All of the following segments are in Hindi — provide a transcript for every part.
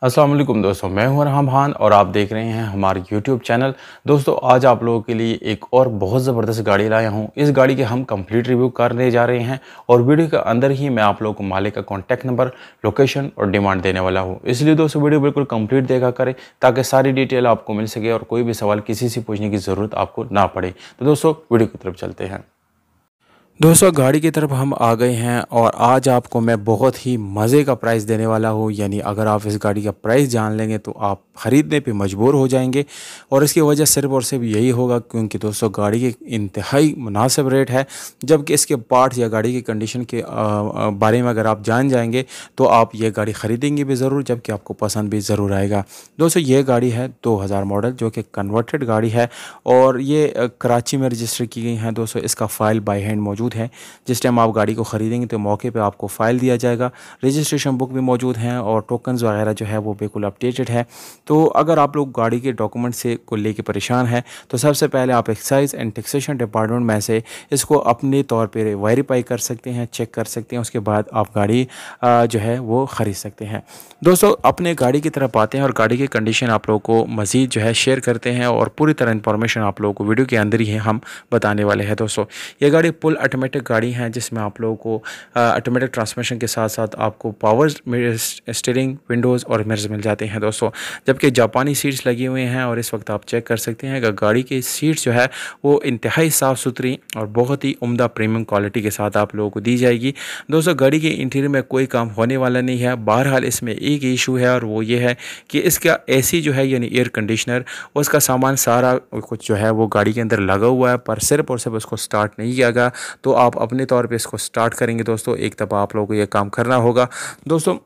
अस्सलाम वालेकुम दोस्तों, मैं हूं अरहम खान और आप देख रहे हैं हमारे YouTube चैनल। दोस्तों आज आप लोगों के लिए एक और बहुत ज़बरदस्त गाड़ी लाया हूं। इस गाड़ी के हम कंप्लीट रिव्यू करने जा रहे हैं और वीडियो के अंदर ही मैं आप लोगों को मालिक का कॉन्टैक्ट नंबर, लोकेशन और डिमांड देने वाला हूं। इसलिए दोस्तों वीडियो बिल्कुल कंप्लीट देखा करें ताकि सारी डिटेल आपको मिल सके और कोई भी सवाल किसी से पूछने की ज़रूरत आपको ना पड़े। तो दोस्तों वीडियो की तरफ चलते हैं। दोस्तों गाड़ी की तरफ हम आ गए हैं और आज आपको मैं बहुत ही मज़े का प्राइस देने वाला हूँ। यानी अगर आप इस गाड़ी का प्राइस जान लेंगे तो आप ख़रीदने पे मजबूर हो जाएंगे और इसकी वजह सिर्फ और सिर्फ यही होगा क्योंकि दोस्तों गाड़ी के इंतहाई मुनासिब रेट है। जबकि इसके पार्ट्स या गाड़ी की कंडीशन के बारे में अगर आप जान जाएंगे तो आप ये गाड़ी ख़रीदेंगे भी ज़रूर, जबकि आपको पसंद भी ज़रूर आएगा। दोस्तों ये गाड़ी है 2000 मॉडल जो कि कन्वर्टेड गाड़ी है और ये कराची में रजिस्टर की गई है। दोस्तों इसका फ़ाइल बाई हैंड मौजूद है। जिस टाइम आप गाड़ी को ख़रीदेंगे तो मौके पे आपको फ़ाइल दिया जाएगा, रजिस्ट्रेशन बुक भी मौजूद हैं और टोकन्स वगैरह जो है वो बिल्कुल अपडेटेड है। तो अगर आप लोग गाड़ी के डॉक्यूमेंट से को लेके परेशान हैं तो सबसे पहले आप एक्साइज एंड टैक्सेशन डिपार्टमेंट में से इसको अपने तौर पर वेरीफाई कर सकते हैं, चेक कर सकते हैं। उसके बाद आप गाड़ी जो है वो ख़रीद सकते हैं। दोस्तों अपने गाड़ी की तरफ आते हैं और गाड़ी की कंडीशन आप लोगों को मज़ीद जो है शेयर करते हैं और पूरी तरह इन्फॉर्मेशन आप लोगों को वीडियो के अंदर ही हम बताने वाले हैं। दोस्तों ये गाड़ी फुल ऑटोमेटिक गाड़ी है जिसमें आप लोगों को ऑटोमेटिक ट्रांसमिशन के साथ साथ आपको पावर स्टीयरिंग, विंडोज़ और मिरर्स मिल जाते हैं दोस्तों। जबकि जापानी सीट्स लगी हुई हैं और इस वक्त आप चेक कर सकते हैं कि गाड़ी की सीट्स जो है वो इंतहाई साफ़ सुथरी और बहुत ही उम्दा प्रीमियम क्वालिटी के साथ आप लोगों को दी जाएगी। दोस्तों गाड़ी के इंटीरियर में कोई काम होने वाला नहीं है। बहरहाल इसमें एक इशू है और वो ये है कि इसका एसी जो है यानी एयर कंडीशनर, उसका सामान सारा कुछ जो है वो गाड़ी के अंदर लगा हुआ है पर सिर्फ और सिर्फ उसको स्टार्ट नहीं किया गया। तो आप अपने तौर पे इसको स्टार्ट करेंगे दोस्तों, एक दफ़ा आप लोगों को ये काम करना होगा। दोस्तों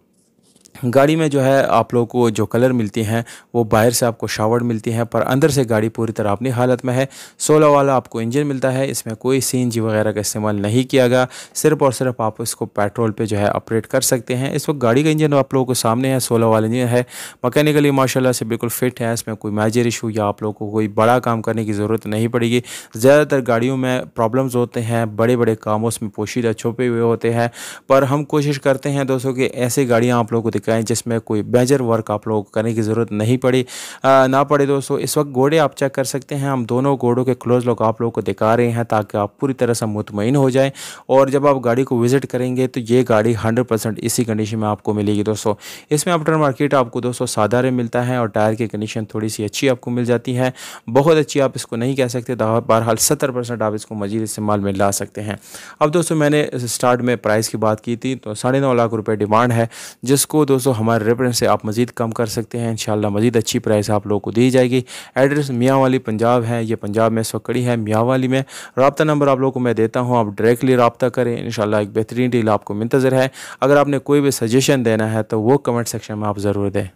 गाड़ी में जो है आप लोगों को जो कलर मिलती हैं वो बाहर से आपको शावर्ड मिलती हैं पर अंदर से गाड़ी पूरी तरह अपनी हालत में है। 16 वाला आपको इंजन मिलता है। इसमें कोई सीएनजी वगैरह का इस्तेमाल नहीं किया गया, सिर्फ और सिर्फ आप इसको पेट्रोल पे जो है ऑपरेट कर सकते हैं। इस वक्त गाड़ी का इंजन आप लोगों को सामने है, 16 वाला इंजन है, मैकेनिकली माशाल्लाह से बिल्कुल फिट है। इसमें कोई मेजर इशू या आप लोगों को कोई बड़ा काम करने की ज़रूरत नहीं पड़ेगी। ज़्यादातर गाड़ियों में प्रॉब्लम्स होते हैं, बड़े बड़े कामों में पोशीदा छुपे हुए होते हैं, पर हम कोशिश करते हैं दोस्तों कि ऐसी गाड़ियाँ आप लोगों को दिखाएँ जिसमें कोई मेजर वर्क आप लोगों को करने की ज़रूरत नहीं ना पड़े। दोस्तों इस वक्त घोड़े आप चेक कर सकते हैं, हम दोनों घोड़ों के क्लोज लुक आप लोगों को दिखा रहे हैं ताकि आप पूरी तरह से मुतमईन हो जाएं और जब आप गाड़ी को विज़िट करेंगे तो ये गाड़ी 100% इसी कंडीशन में आपको मिलेगी। दोस्तों इसमें आफ्टर मार्केट आपको दोस्तों सादा रे मिलता है और टायर की कंडीशन थोड़ी सी अच्छी आपको मिल जाती है। बहुत अच्छी आप इसको नहीं कह सकते, बहरहाल 70% आप इसको मजीद इस्तेमाल में ला सकते हैं। अब दोस्तों मैंने स्टार्ट में प्राइस की बात की थी तो 9.5 लाख रुपये डिमांड है, जिसको दोस्तों हमारे रेफरेंस से आप मज़ीद कम कर सकते हैं। इंशाल्लाह मज़ीद अच्छी प्राइस आप लोगों को दी जाएगी। एड्रेस मियाँ वाली पंजाब है, ये पंजाब में इस वक्त खड़ी है मियाँ वाली में। रब्ता नंबर आप लोगों को मैं देता हूँ, आप डायरेक्टली रब्ता करें, इंशाल्लाह एक बेहतरीन डील आपको मुंतज़र है। अगर आपने कोई भी सजेशन देना है तो वो कमेंट सेक्शन में आप ज़रूर दें।